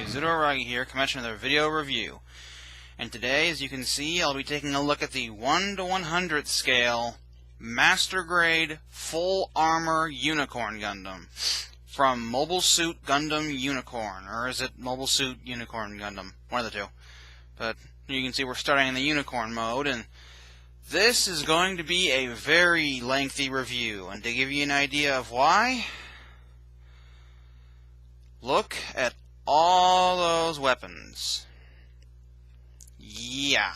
Zudoragi here, coming at you with another video review. And today, as you can see, I'll be taking a look at the 1 to 100th scale Master Grade Full Armor Unicorn Gundam from Mobile Suit Gundam Unicorn, or is it Mobile Suit Unicorn Gundam? One of the two. But you can see we're starting in the Unicorn mode, and this is going to be a very lengthy review. And to give you an idea of why, look at all those weapons. Yeah.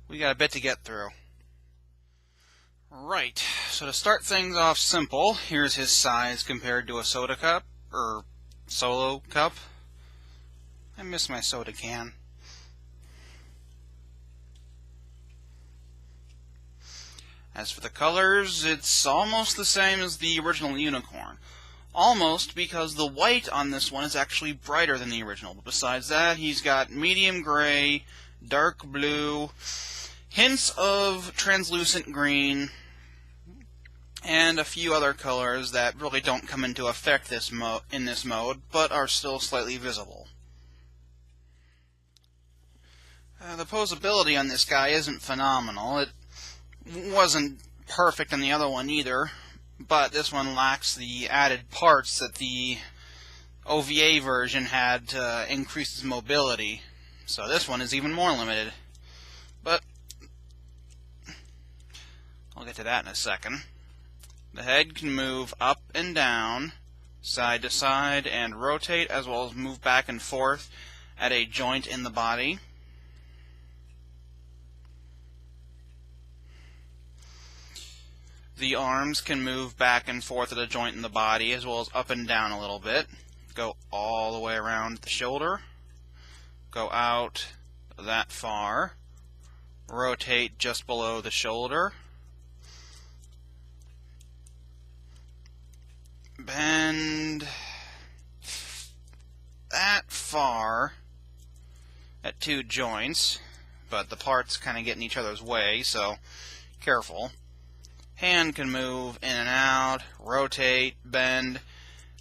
We got a bit to get through. Right, so to start things off simple, here's his size compared to a soda cup, or solo cup. I miss my soda can. As for the colors, it's almost the same as the original Unicorn. Almost, because the white on this one is actually brighter than the original. But besides that, he's got medium gray, dark blue, hints of translucent green, and a few other colors that really don't come into effect in this mode, but are still slightly visible. The posability on this guy isn't phenomenal. It wasn't perfect on the other one either, but this one lacks the added parts that the OVA version had to increase its mobility, so this one is even more limited. But I'll get to that in a second. The head can move up and down, side to side, and rotate, as well as move back and forth at a joint in the body. The arms can move back and forth at a joint in the body, as well as up and down a little bit. Go all the way around the shoulder. Go out that far. Rotate just below the shoulder. Bend that far at two joints, but the parts kind of get in each other's way, so careful. Hand can move in and out, rotate, bend,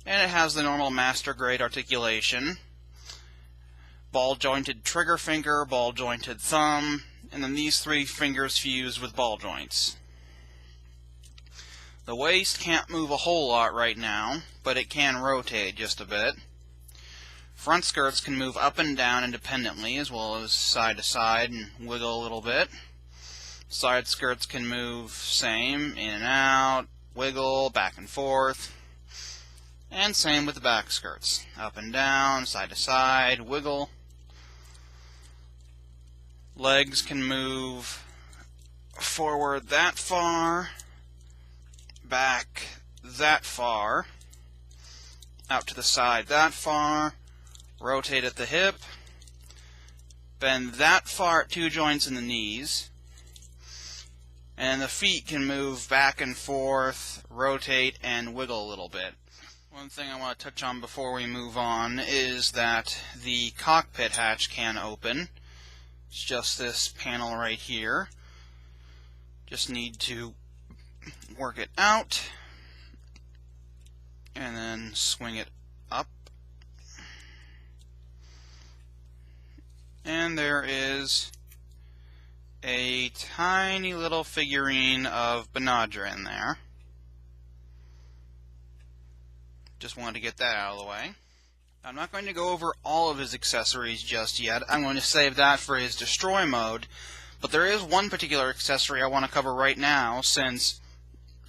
and it has the normal Master Grade articulation. Ball-jointed trigger finger, ball-jointed thumb, and then these three fingers fuse with ball joints. The waist can't move a whole lot right now, but it can rotate just a bit. Front skirts can move up and down independently, as well as side to side and wiggle a little bit. Side skirts can move same, in and out, wiggle, back and forth. And same with the back skirts. Up and down, side to side, wiggle. Legs can move forward that far, back that far, out to the side that far, rotate at the hip, bend that far at two joints in the knees. And the feet can move back and forth, rotate, and wiggle a little bit. One thing I want to touch on before we move on is that the cockpit hatch can open. It's just this panel right here. Just need to work it out, and then swing it up. And there is a tiny little figurine of Banadra in there. Just wanted to get that out of the way. I'm not going to go over all of his accessories just yet. I'm going to save that for his destroy mode. But there is one particular accessory I want to cover right now, since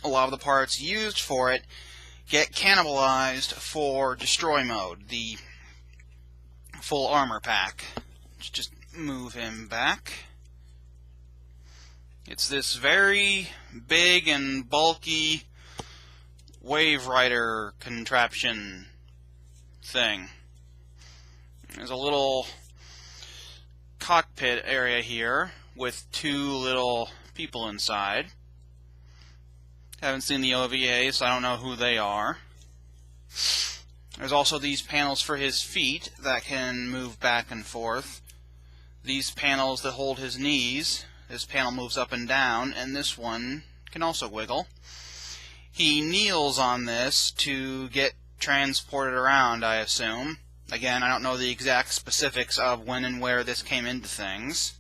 a lot of the parts used for it get cannibalized for destroy mode, the full armor pack. Let's just move him back. It's this very big and bulky Wave Rider contraption thing. There's a little cockpit area here with two little people inside. Haven't seen the OVA, so I don't know who they are. There's also these panels for his feet that can move back and forth. These panels that hold his knees. This panel moves up and down, and this one can also wiggle. He kneels on this to get transported around, I assume. Again, I don't know the exact specifics of when and where this came into things.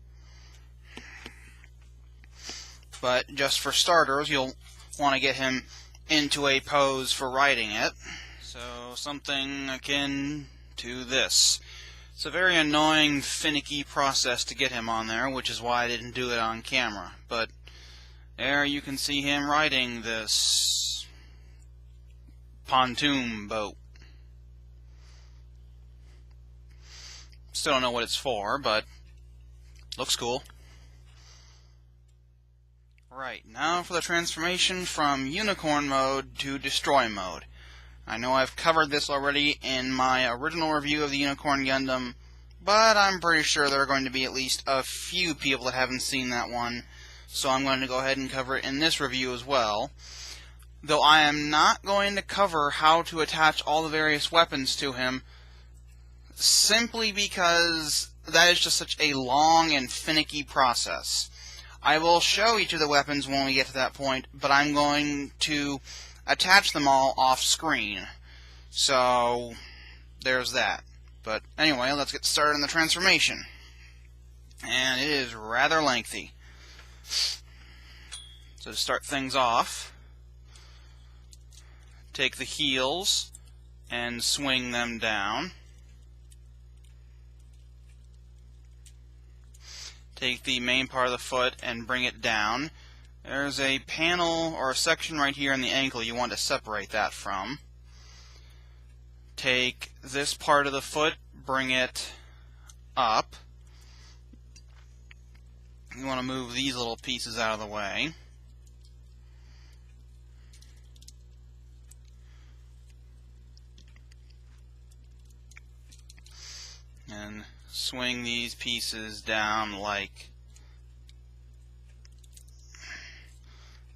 But just for starters, you'll want to get him into a pose for riding it. So something akin to this. It's a very annoying, finicky process to get him on there, which is why I didn't do it on camera. But there you can see him riding this pontoon boat. Still don't know what it's for, but looks cool. Right, now for the transformation from unicorn mode to destroy mode. I know I've covered this already in my original review of the Unicorn Gundam, but I'm pretty sure there are going to be at least a few people that haven't seen that one, so I'm going to go ahead and cover it in this review as well. Though I am not going to cover how to attach all the various weapons to him, simply because that is just such a long and finicky process. I will show each of the weapons when we get to that point, but I'm going to attach them all off screen. So there's that. But anyway, let's get started on the transformation. And it is rather lengthy. So to start things off, take the heels and swing them down. Take the main part of the foot and bring it down. There's a panel or a section right here in the ankle you want to separate that from. Take this part of the foot, bring it up. You want to move these little pieces out of the way. And swing these pieces down like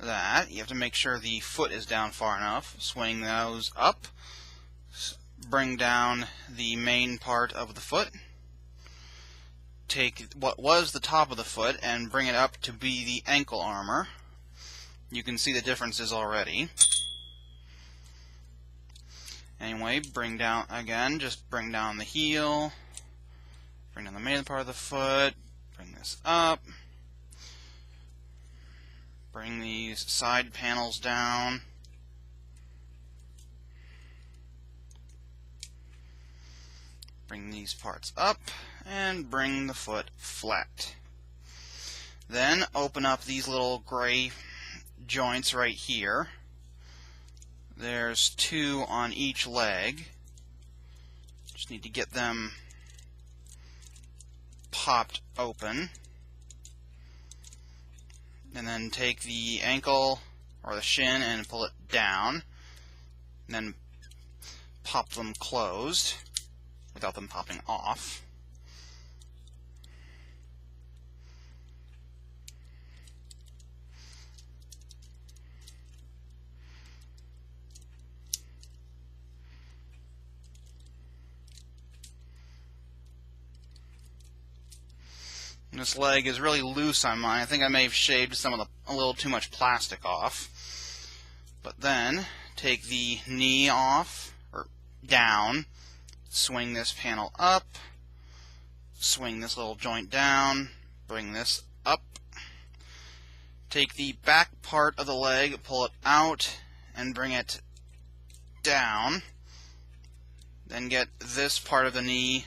that. You have to make sure the foot is down far enough. Swing those up. Bring down the main part of the foot. Take what was the top of the foot and bring it up to be the ankle armor. You can see the differences already. Anyway, bring down again, just bring down the heel. Bring down the main part of the foot, bring this up, bring these side panels down, bring these parts up, and bring the foot flat. Then open up these little gray joints right here. There's 2 on each leg. Just need to get them popped open, and then take the ankle or the shin and pull it down, and then pop them closed without them popping off. This leg is really loose on mine. I think I may have shaved some of a little too much plastic off. But then take the knee off, or down, swing this panel up, swing this little joint down, bring this up, take the back part of the leg, pull it out, and bring it down. Then get this part of the knee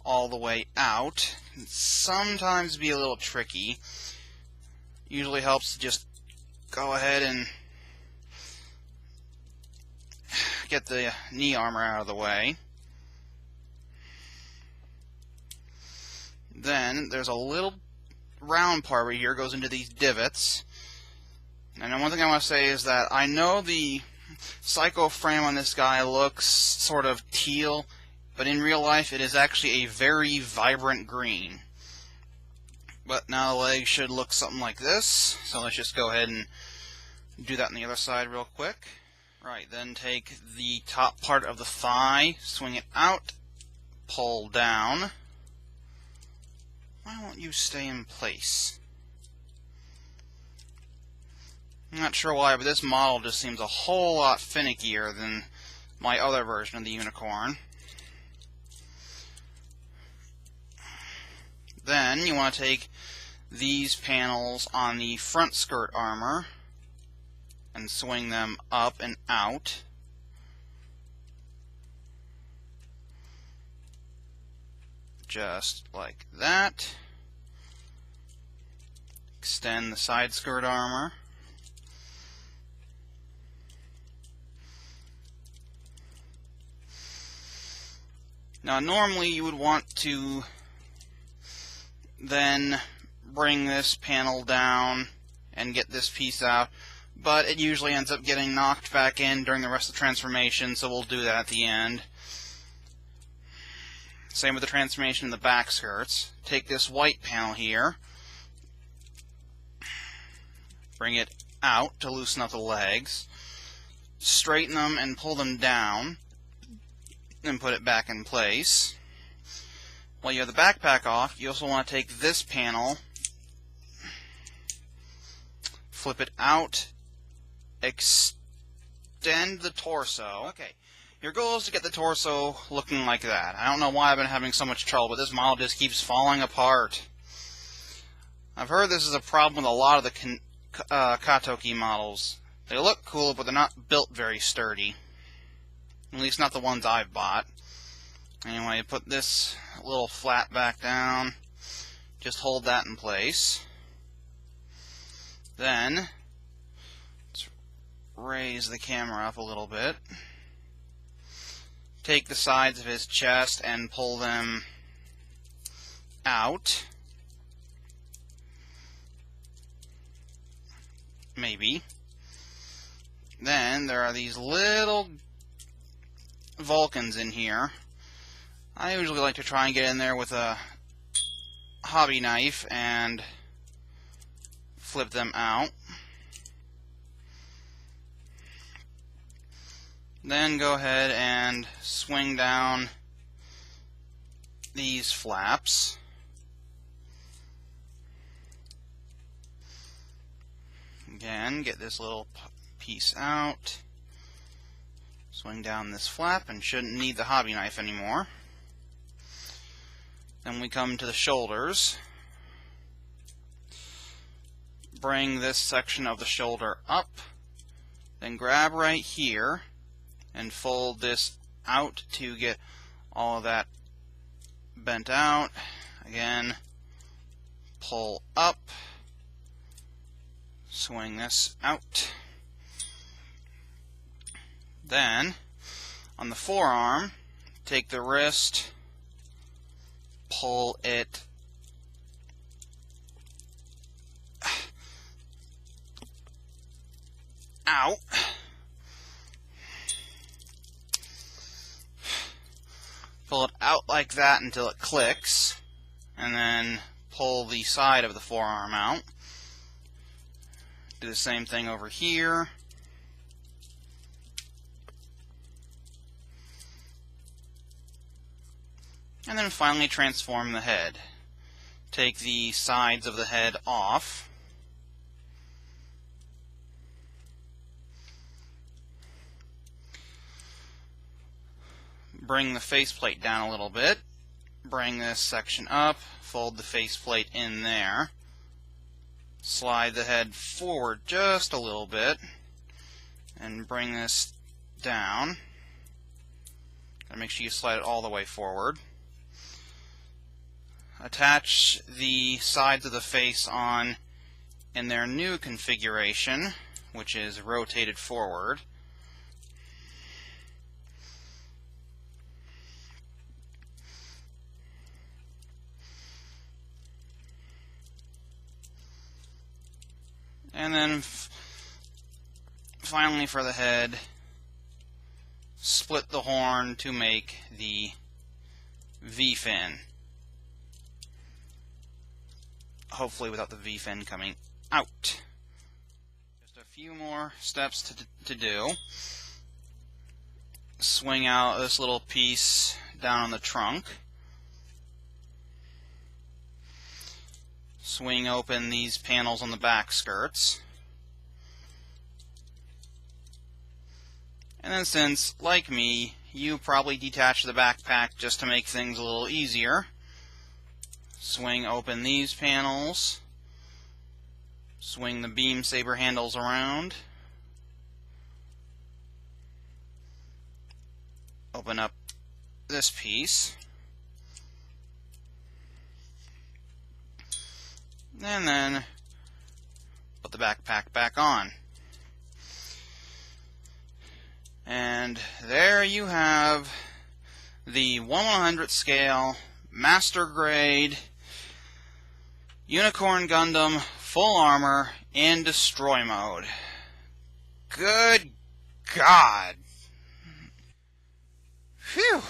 all the way out. Can sometimes be a little tricky. Usually helps to just go ahead and get the knee armor out of the way. Then there's a little round part right here, goes into these divots. And one thing I want to say is that I know the psycho frame on this guy looks sort of teal, but in real life it is actually a very vibrant green. But now the leg should look something like this, so let's just go ahead and do that on the other side real quick. Right, then take the top part of the thigh, swing it out, pull down. Why won't you stay in place? I'm not sure why, but this model just seems a whole lot finickier than my other version of the Unicorn. Then you want to take these panels on the front skirt armor and swing them up and out. Just like that. Extend the side skirt armor. Now normally you would want to then bring this panel down and get this piece out, but it usually ends up getting knocked back in during the rest of the transformation, so we'll do that at the end. Same with the transformation in the back skirts. Take this white panel here, bring it out to loosen up the legs, straighten them and pull them down, and put it back in place. While you have the backpack off, you also want to take this panel, flip it out, extend the torso. Okay, your goal is to get the torso looking like that. I don't know why I've been having so much trouble, but this model just keeps falling apart. I've heard this is a problem with a lot of the Katoki models. They look cool, but they're not built very sturdy. At least not the ones I've bought. Anyway, put this little flat back down. Just hold that in place. Then, let's raise the camera up a little bit. Take the sides of his chest and pull them out. Maybe. Then there are these little Vulcans in here. I usually like to try and get in there with a hobby knife and flip them out. Then go ahead and swing down these flaps. Again, get this little piece out. Swing down this flap and shouldn't need the hobby knife anymore. Then we come to the shoulders. Bring this section of the shoulder up. Then grab right here and fold this out to get all of that bent out. Again, pull up. Swing this out. Then, on the forearm, take the wrist, pull it out. Pull it out like that until it clicks, and then pull the side of the forearm out. Do the same thing over here. And then finally transform the head. Take the sides of the head off. Bring the faceplate down a little bit. Bring this section up. Fold the faceplate in there. Slide the head forward just a little bit. And bring this down. Gotta make sure you slide it all the way forward. Attach the sides of the face on in their new configuration, which is rotated forward. And then finally for the head, split the horn to make the V-fin. Hopefully without the V-fin coming out. Just a few more steps to do. Swing out this little piece down on the trunk. Swing open these panels on the back skirts. And then since, like me, you probably detach the backpack just to make things a little easier, swing open these panels, swing the beam saber handles around, open up this piece, and then put the backpack back on. And there you have the 1/100th scale master grade Unicorn Gundam full armor in destroy mode. Good God. Phew.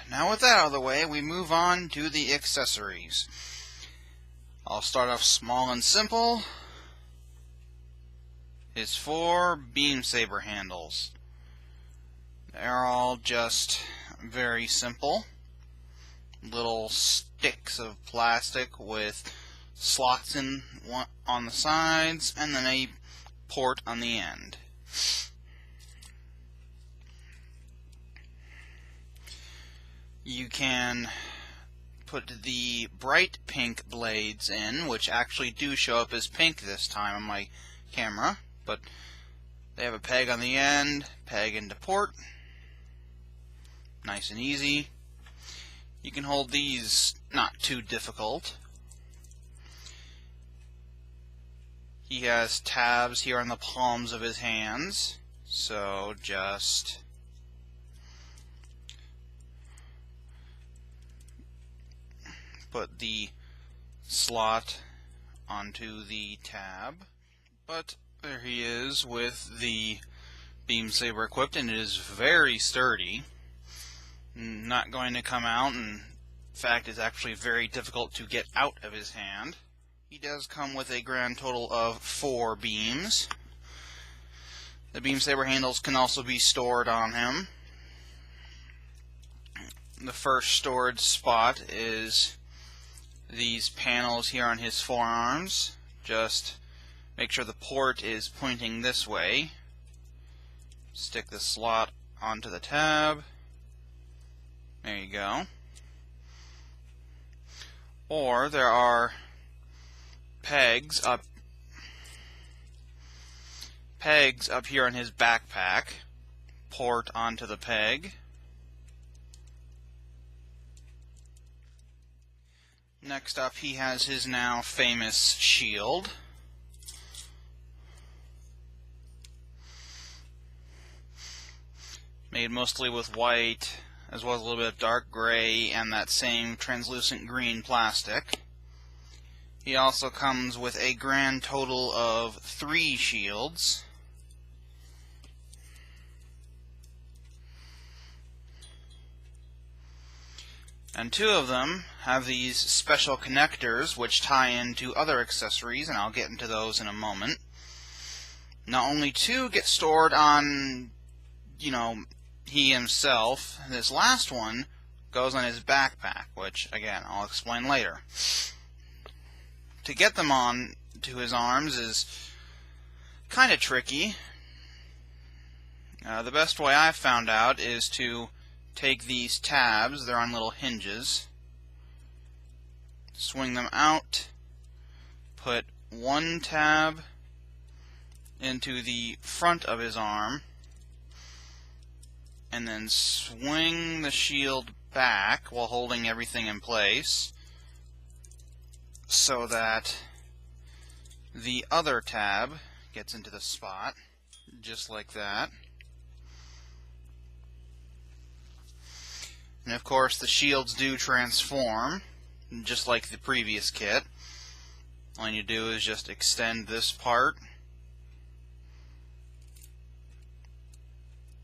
Now with that out of the way, we move on to the accessories. I'll start off small and simple. His 4 beam saber handles. They're all just very simple. Little sticks of plastic with slots in one on the sides and then a port on the end. You can put the bright pink blades in, which actually do show up as pink this time on my camera, but they have a peg on the end, peg into port. Nice and easy. You can hold these not too difficult. He has tabs here on the palms of his hands, so just put the slot onto the tab. But there he is with the beam saber equipped, and it is very sturdy. Not going to come out, and in fact it's actually very difficult to get out of his hand. He does come with a grand total of 4 beams. The beam saber handles can also be stored on him. The first storage spot is these panels here on his forearms. Just make sure the port is pointing this way. Stick the slot onto the tab. There you go. Or there are pegs up here on his backpack. Port onto the peg. Next up, he has his now famous shield. Made mostly with white, as well as a little bit of dark gray and that same translucent green plastic. He also comes with a grand total of 3 shields. And 2 of them have these special connectors which tie into other accessories, and I'll get into those in a moment. Now only 2 get stored on, he himself. This last one goes on his backpack, which, again, I'll explain later. To get them on to his arms is kind of tricky. The best way I've found out is to take these tabs, they're on little hinges, swing them out, put one tab into the front of his arm, and then swing the shield back while holding everything in place so that the other tab gets into the spot, just like that. And of course the shields do transform, just like the previous kit. All you do is just extend this part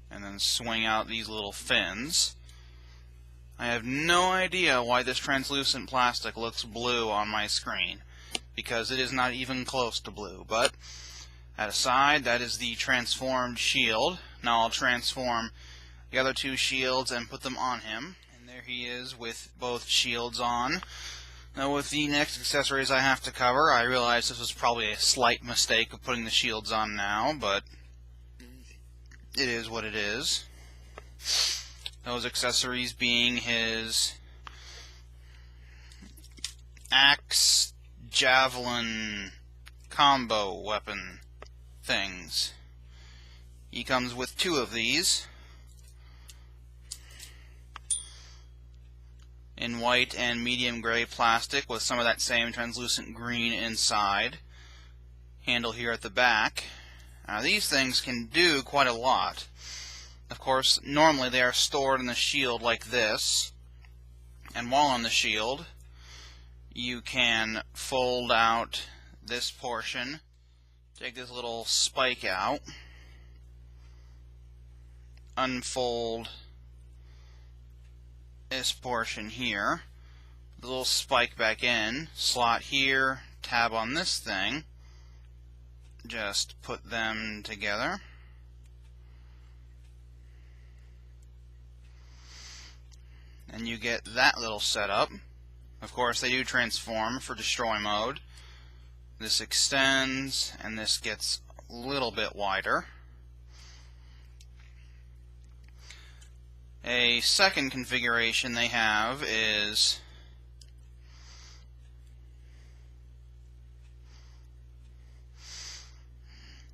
and then swing out these little fins. I have no idea why this translucent plastic looks blue on my screen, because it is not even close to blue. But at a side, that is the transformed shield. Now I'll transform the other 2 shields and put them on him. And there he is with both shields on. Now with the next accessories I have to cover, I realize this was probably a slight mistake of putting the shields on now, but it is what it is. Those accessories being his axe javelin combo weapon things. He comes with 2 of these in white and medium gray plastic with some of that same translucent green inside. Handle here at the back. Now these things can do quite a lot. Of course, normally they are stored in the shield like this, and while on the shield you can fold out this portion, take this little spike out, unfold this portion here, the little spike back in, slot here, tab on this thing, just put them together. And you get that little setup. Of course, they do transform for destroy mode. This extends, and this gets a little bit wider. A second configuration they have is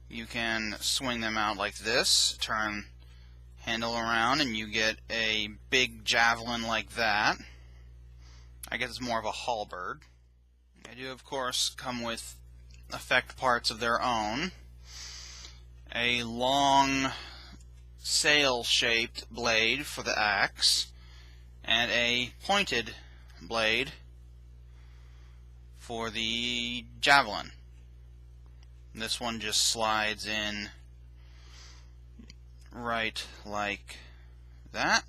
you can swing them out like this, turn handle around, and you get a big javelin like that. I guess it's more of a halberd. They do, of course, come with effect parts of their own. A long sail-shaped blade for the axe, and a pointed blade for the javelin. This one just slides in right like that.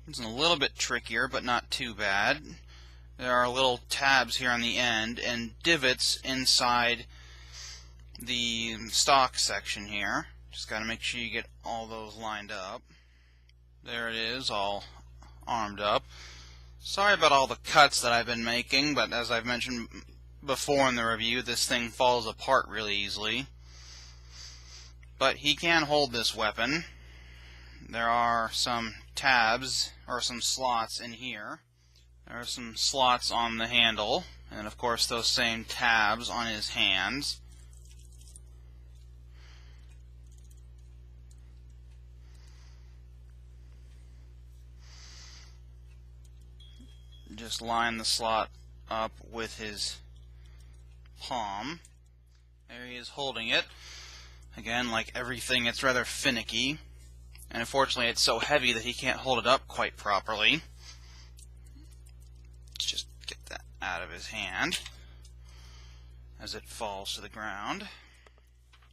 It's a little bit trickier, but not too bad. There are little tabs here on the end and divots inside the stock section here. Just got to make sure you get all those lined up. There it is, all armed up. Sorry about all the cuts that I've been making, but as I've mentioned before in the review, this thing falls apart really easily. But he can hold this weapon. There are some tabs, or some slots in here. There are some slots on the handle, and of course those same tabs on his hands. Just line the slot up with his palm. There he is holding it. Again, like everything, it's rather finicky, and unfortunately it's so heavy that he can't hold it up quite properly. Let's just get that out of his hand as it falls to the ground.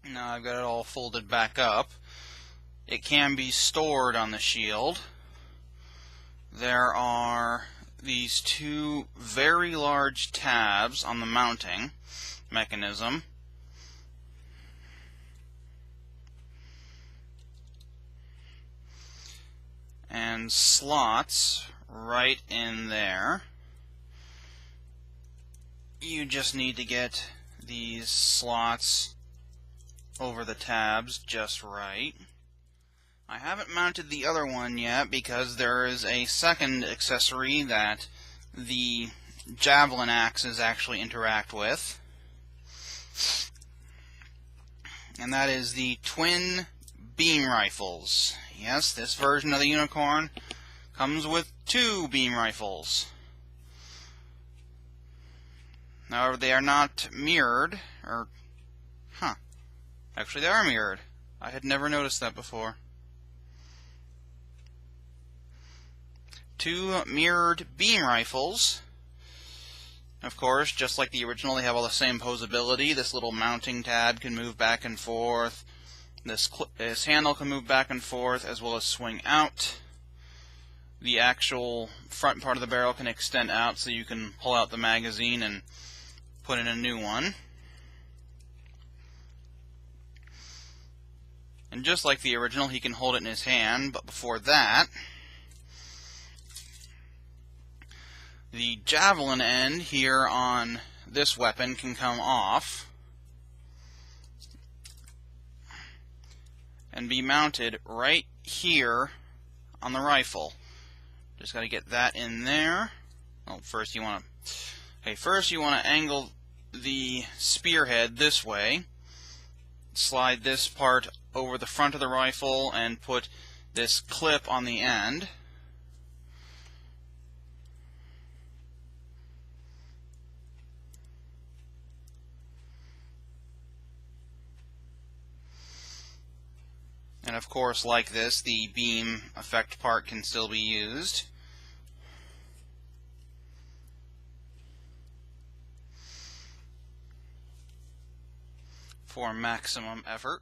Now I've got it all folded back up. It can be stored on the shield. There are these 2 very large tabs on the mounting mechanism. And slots right in there. You just need to get these slots over the tabs just right. I haven't mounted the other one yet because there is a second accessory that the javelin axes actually interact with, and that is the twin beam rifles. Yes, this version of the Unicorn comes with 2 beam rifles. However, they are not mirrored, or, actually they are mirrored. I had never noticed that before. 2 mirrored beam rifles. Of course, just like the original, they have all the same posability. This little mounting tab can move back and forth. This handle can move back and forth as well as swing out. The actual front part of the barrel can extend out so you can pull out the magazine and put in a new one. And just like the original, he can hold it in his hand, but before that, the javelin end here on this weapon can come off and be mounted right here on the rifle. Just got to get that in there, Well, first you want to angle the spearhead this way, slide this part over the front of the rifle, and put this clip on the end. And of course, like this, the beam effect part can still be used. For maximum effort.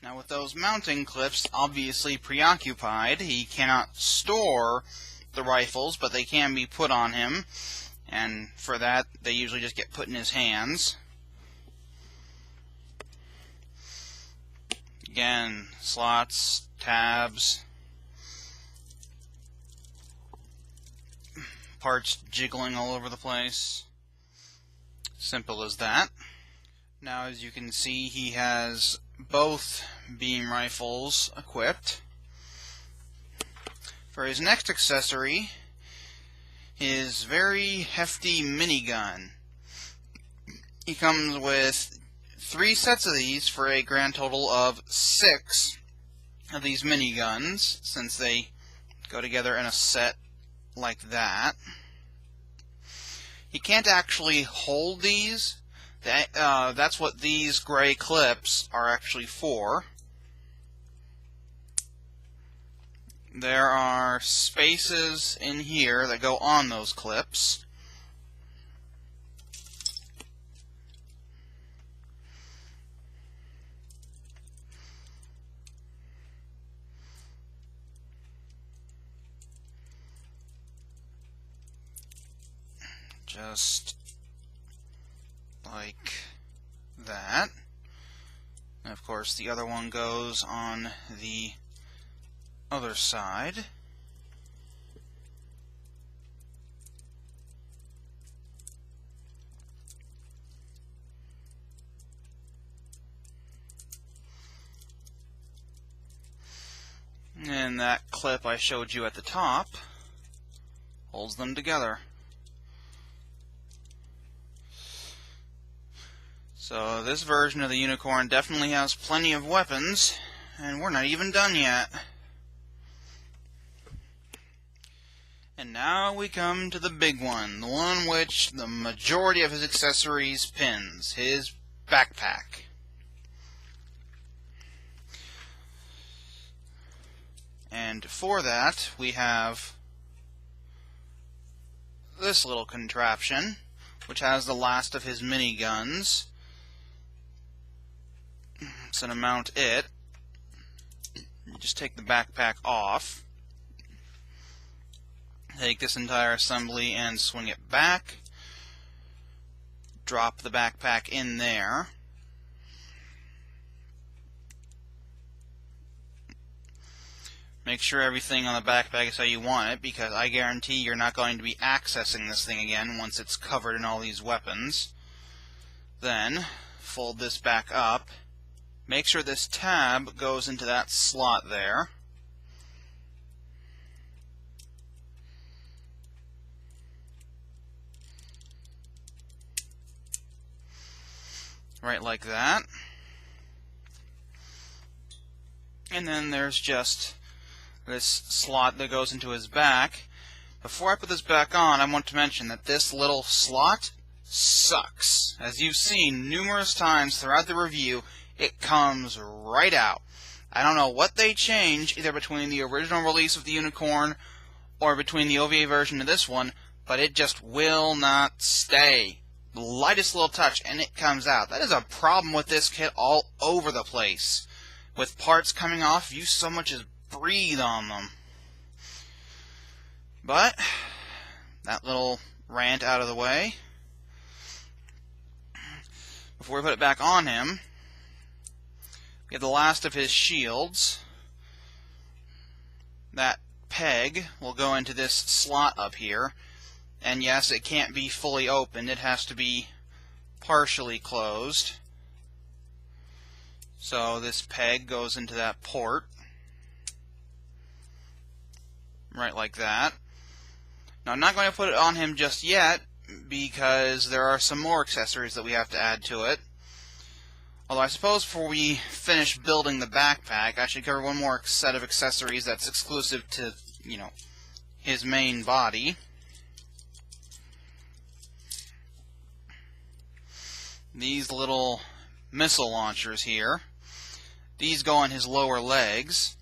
Now with those mounting clips obviously preoccupied, he cannot store the rifles, but they can be put on him, and for that they usually just get put in his hands. Again, slots, tabs, parts jiggling all over the place. Simple as that. Now, as you can see, he has both beam rifles equipped. For his next accessory, his very hefty minigun. He comes with 3 sets of these for a grand total of 6 of these miniguns, since they go together in a set like that. He can't actually hold these. That's what these gray clips are actually for. There are spaces in here that go on those clips. Just like that. And of course the other one goes on the other side. And that clip I showed you at the top holds them together. So this version of the Unicorn definitely has plenty of weapons, and we're not even done yet. And now we come to the big one, the one which the majority of his accessories pins, his backpack. And for that, we have this little contraption, which has the last of his miniguns. So to mount it, you just take the backpack off, take this entire assembly and swing it back, drop the backpack in there, make sure everything on the backpack is how you want it, because I guarantee you're not going to be accessing this thing again once it's covered in all these weapons. Then fold this back up. Make sure this tab goes into that slot there. Right like that. And then there's just this slot that goes into his back. Before I put this back on, I want to mention that this little slot sucks. As you've seen numerous times throughout the review, it comes right out. I don't know what they changed, either between the original release of the Unicorn or between the OVA version of this one, but it just will not stay. The lightest little touch and it comes out. That is a problem with this kit all over the place. With parts coming off, you so much as breathe on them. But that little rant out of the way, before we put it back on him, we have the last of his shields. That peg will go into this slot up here. And yes, it can't be fully opened. It has to be partially closed. So this peg goes into that port. Right like that. Now, I'm not going to put it on him just yet, because there are some more accessories that we have to add to it. Although I suppose before we finish building the backpack, I should cover one more set of accessories that's exclusive to, his main body. These little missile launchers here. These go on his lower legs.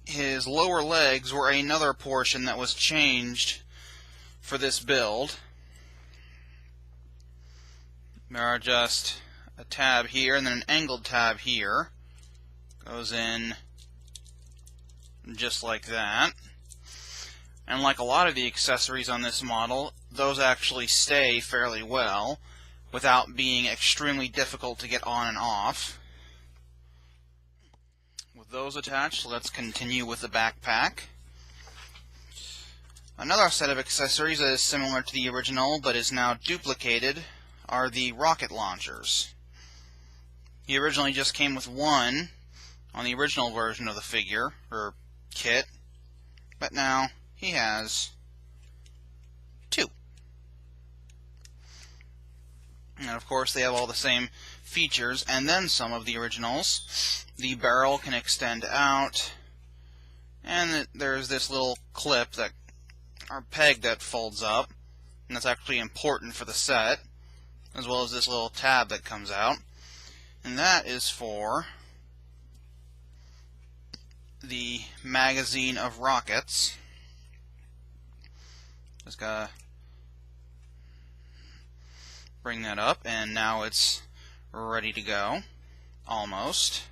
His lower legs were another portion that was changed for this build. There are just a tab here and then an angled tab here. Goes in just like that. And like a lot of the accessories on this model, those actually stay fairly well without being extremely difficult to get on and off. With those attached, let's continue with the backpack. Another set of accessories that is similar to the original but is now duplicated are the rocket launchers. He originally just came with one on the original version of the figure, or kit, but now he has two. And of course they have all the same features and then some of the originals. The barrel can extend out, and there's this little clip that, or peg, that folds up, and that's actually important for the set, as well as this little tab that comes out, and that is for the magazine of rockets. Just gotta bring that up, and now it's ready to go, almost.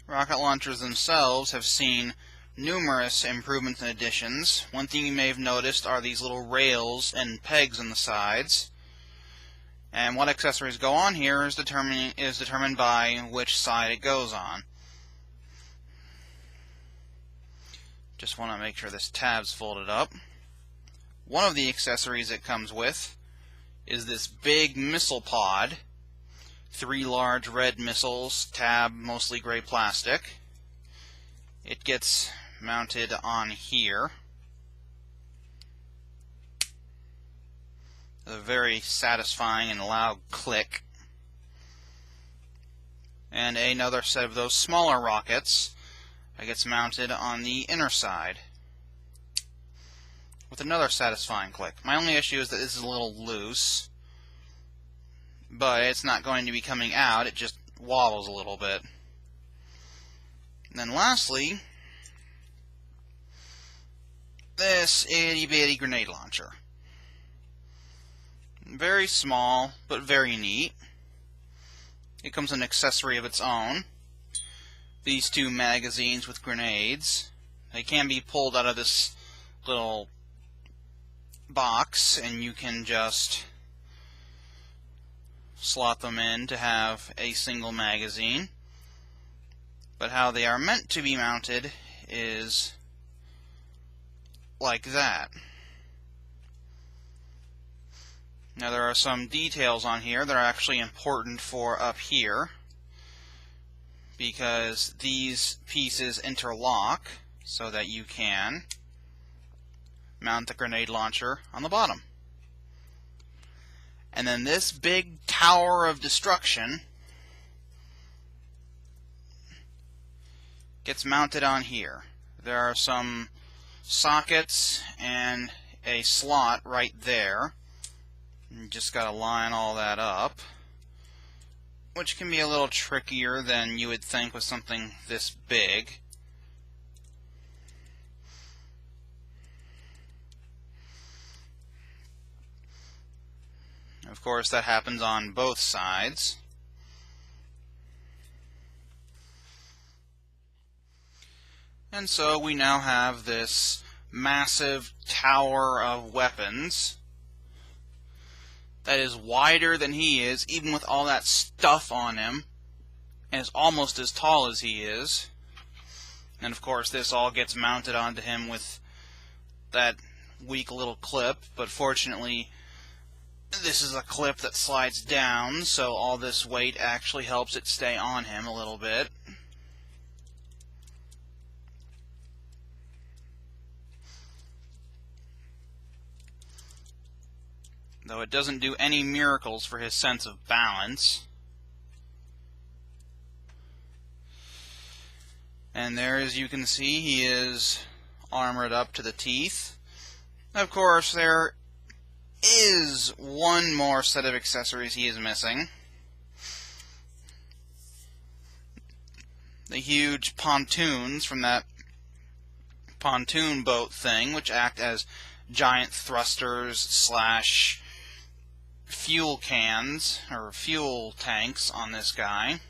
Rocket launchers themselves have seen numerous improvements and additions. One thing you may have noticed are these little rails and pegs on the sides. And what accessories go on here is determined by which side it goes on. Just want to make sure this tab's folded up. One of the accessories it comes with is this big missile pod. 3 large red missiles, tab mostly gray plastic. It gets mounted on here. A very satisfying and loud click. And another set of those smaller rockets that gets mounted on the inner side with another satisfying click. My only issue is that this is a little loose, but it's not going to be coming out, it just wobbles a little bit. And then lastly, this itty-bitty grenade launcher. Very small, but very neat. It comes with an accessory of its own. These 2 magazines with grenades. They can be pulled out of this little box, and you can just slot them in to have a single magazine. But how they are meant to be mounted is like that. Now there are some details on here that are actually important for up here, because these pieces interlock so that you can mount the grenade launcher on the bottom. And then this big tower of destruction gets mounted on here. There are some sockets and a slot right there. You just gotta line all that up, which can be a little trickier than you would think with something this big. Of course, that happens on both sides. And so we now have this massive tower of weapons that is wider than he is, even with all that stuff on him, and is almost as tall as he is. And of course this all gets mounted onto him with that weak little clip, but fortunately this is a clip that slides down, so all this weight actually helps it stay on him a little bit. Though it doesn't do any miracles for his sense of balance. And there, as you can see, he is armored up to the teeth. Of course, there is one more set of accessories he is missing. The huge pontoons from that pontoon boat thing, which act as giant thrusters slash fuel cans, or fuel tanks on this guy.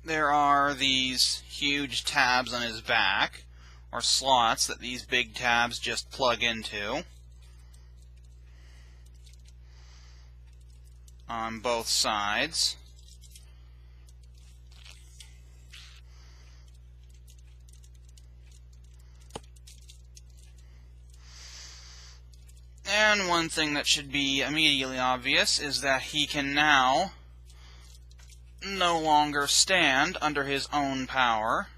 There are these huge tabs on his back, or slots that these big tabs just plug into on both sides. And one thing that should be immediately obvious is that he can now no longer stand under his own power.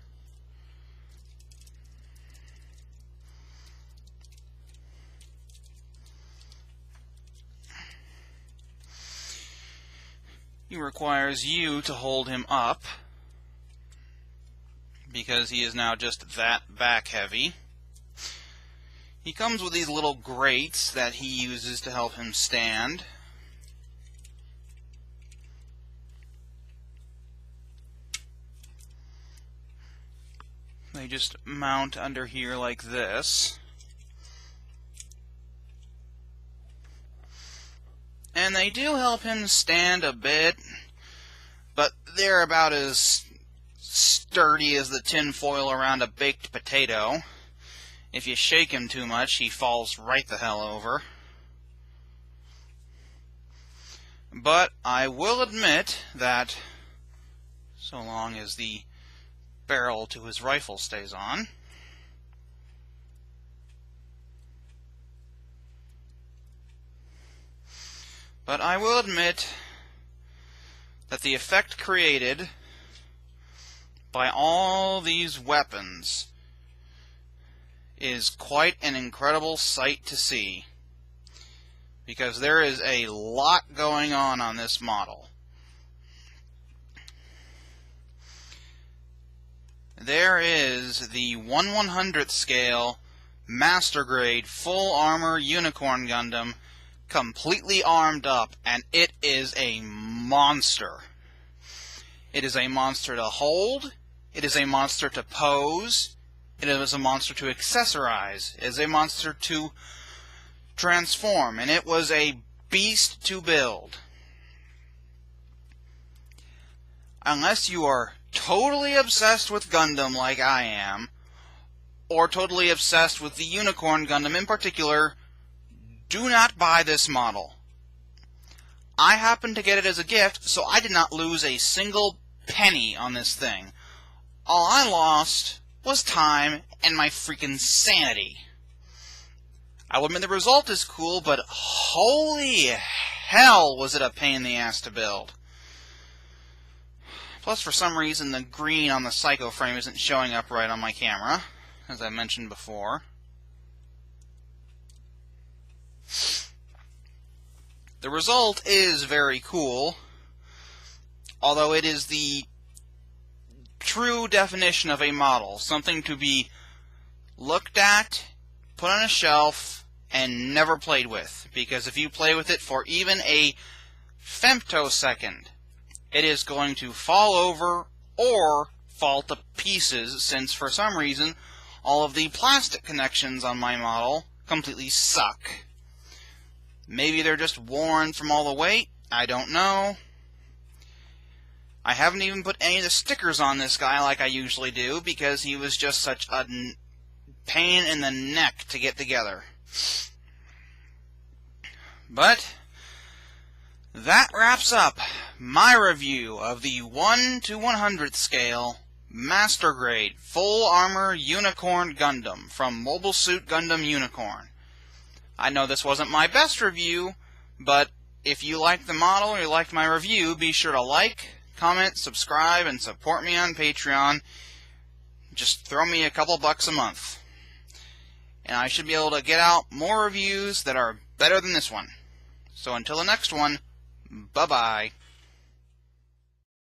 He requires you to hold him up, because he is now just that back heavy. He comes with these little grates that he uses to help him stand. They just mount under here like this. And they do help him stand a bit, but they're about as sturdy as the tin foil around a baked potato. If you shake him too much, he falls right the hell over. But I will admit that, so long as the barrel to his rifle stays on, but I will admit that the effect created by all these weapons is quite an incredible sight to see, because there is a lot going on this model. There is the 1/100th scale Master Grade Full Armor Unicorn Gundam, completely armed up, and it is a monster. It is a monster to hold, it is a monster to pose, it is a monster to accessorize, it is a monster to transform, and it was a beast to build. Unless you are totally obsessed with Gundam like I am, or totally obsessed with the Unicorn Gundam in particular, do not buy this model. I happened to get it as a gift, so I did not lose a single penny on this thing. All I lost was time and my freaking sanity. I will admit the result is cool, but holy hell was it a pain in the ass to build. Plus, for some reason, the green on the Psycho frame isn't showing up right on my camera, as I mentioned before. The result is very cool, although it is the true definition of a model, something to be looked at, put on a shelf, and never played with, because if you play with it for even a femtosecond, it is going to fall over or fall to pieces, since for some reason all of the plastic connections on my model completely suck. Maybe they're just worn from all the weight, I don't know. I haven't even put any of the stickers on this guy like I usually do, because he was just such a pain in the neck to get together. But that wraps up my review of the 1 to 100th scale Master Grade Full Armor Unicorn Gundam from Mobile Suit Gundam Unicorn. I know this wasn't my best review, but if you liked the model or you liked my review, be sure to like, comment, subscribe, and support me on Patreon. Just throw me a couple bucks a month. And I should be able to get out more reviews that are better than this one. So until the next one, bye-bye.